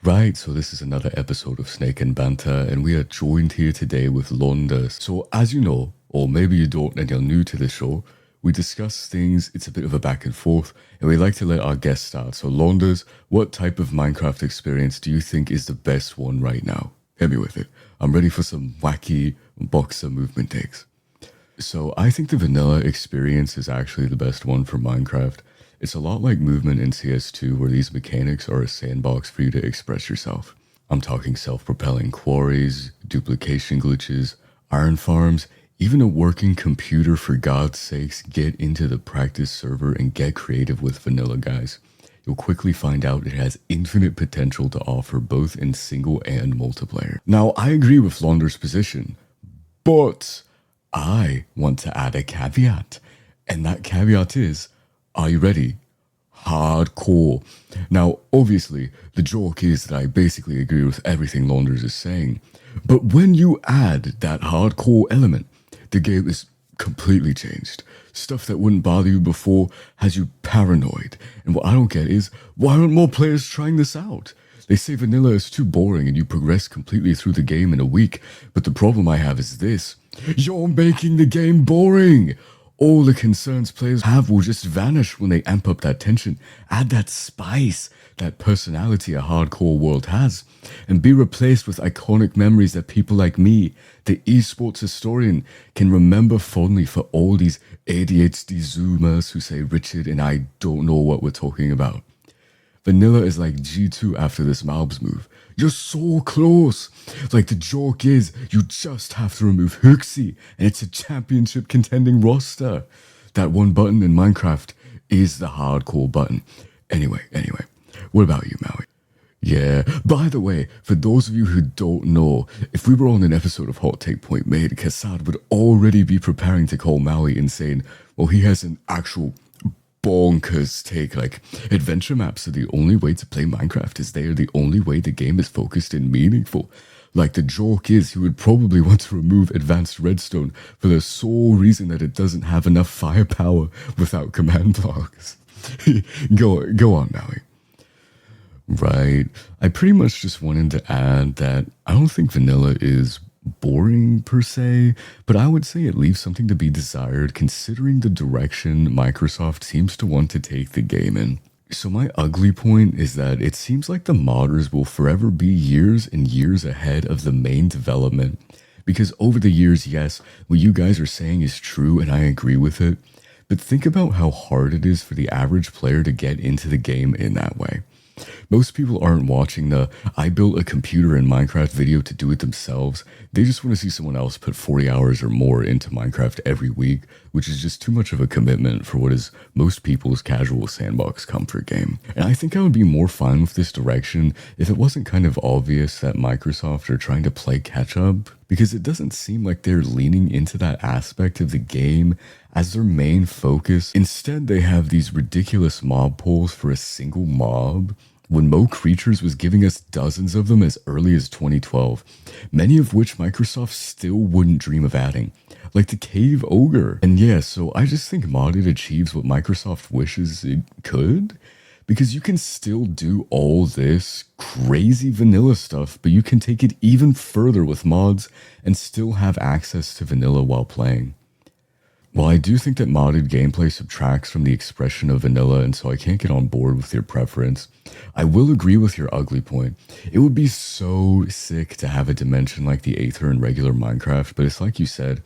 Right, so this is another episode of Snake and Banter, and we are joined here today with Launders. So as you know, or maybe you don't and you're new to the show, we discuss things, it's a bit of a back and forth, and we like to let our guests start. So Launders, what type of Minecraft experience do you think is the best one right now? Hit me with it. I'm ready for some wacky boxer movement takes. So I think the vanilla experience is actually the best one for Minecraft. It's a lot like movement in CS2 where these mechanics are a sandbox for you to express yourself. I'm talking self-propelling quarries, duplication glitches, iron farms, even a working computer. For God's sakes, get into the practice server and get creative with vanilla, guys. You'll quickly find out it has infinite potential to offer both in single and multiplayer. Now, I agree with Launder's position, but I want to add a caveat, and that caveat is, are you ready? Hardcore. Now, obviously, the joke is that I basically agree with everything Launders is saying, but when you add that hardcore element, the game is completely changed. Stuff that wouldn't bother you before has you paranoid. And what I don't get is, why aren't more players trying this out? They say vanilla is too boring and you progress completely through the game in a week, but the problem I have is this: you're making the game boring. All the concerns players have will just vanish when they amp up that tension, add that spice, that personality a hardcore world has, and be replaced with iconic memories that people like me, the esports historian, can remember fondly for all these ADHD Zoomers who say Richard and I don't know what we're talking about. Vanilla is like G2 after this Malbs move. You're so close. Like, the joke is, you just have to remove Hooksy, and it's a championship contending roster. That one button in Minecraft is the hardcore button. Anyway, what about you, Maui? Yeah, by the way, for those of you who don't know, if we were on an episode of Hot Take Point Made, Kassad would already be preparing to call Maui insane. Well, he has an actual bonkers take. Like, adventure maps are the only way to play Minecraft, as they are the only way the game is focused and meaningful. Like, the joke is he would probably want to remove advanced redstone for the sole reason that it doesn't have enough firepower without command blocks. Go on, Maui. Right. I pretty much just wanted to add that I don't think vanilla is boring per se, but I would say it leaves something to be desired considering the direction Microsoft seems to want to take the game in. So my ugly point is that it seems like the modders will forever be years and years ahead of the main development, because over the years, yes, what you guys are saying is true and I agree with it, but think about how hard it is for the average player to get into the game in that way. Most people aren't watching the I built a computer in Minecraft video to do it themselves. They just want to see someone else put 40 hours or more into Minecraft every week, which is just too much of a commitment for what is most people's casual sandbox comfort game. And I think I would be more fine with this direction if it wasn't kind of obvious that Microsoft are trying to play catch up, because it doesn't seem like they're leaning into that aspect of the game as their main focus. Instead, they have these ridiculous mob polls for a single mob, when Mo Creatures was giving us dozens of them as early as 2012, many of which Microsoft still wouldn't dream of adding, like the Cave Ogre. And yeah, so I just think modded achieves what Microsoft wishes it could, because you can still do all this crazy vanilla stuff, but you can take it even further with mods and still have access to vanilla while playing. While I do think that modded gameplay subtracts from the expression of vanilla, and so I can't get on board with your preference, I will agree with your ugly point. It would be so sick to have a dimension like the Aether in regular Minecraft, but it's like you said,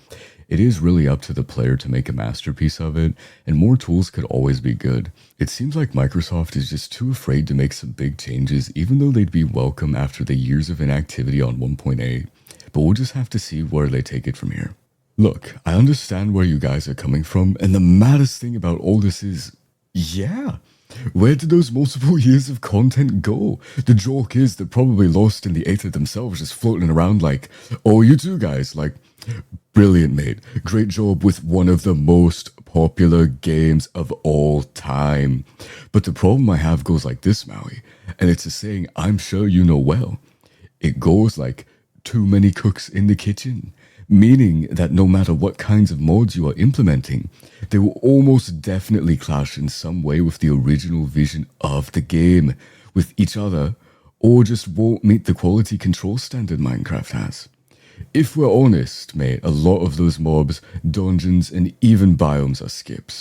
it is really up to the player to make a masterpiece of it, and more tools could always be good. It seems like Microsoft is just too afraid to make some big changes, even though they'd be welcome after the years of inactivity on 1.8, but we'll just have to see where they take it from here. Look, I understand where you guys are coming from, and the maddest thing about all this is, yeah, where did those multiple years of content go? The joke is they're probably lost in the Aether themselves, just floating around like, oh, you two guys, like, brilliant, mate. Great job with one of the most popular games of all time. But the problem I have goes like this, Maui, and it's a saying I'm sure you know well. It goes like, too many cooks in the kitchen. Meaning that no matter what kinds of mods you are implementing, they will almost definitely clash in some way with the original vision of the game, with each other or just won't meet the quality control standard Minecraft has. If we're honest, mate, a lot of those mobs, dungeons, and even biomes are skips.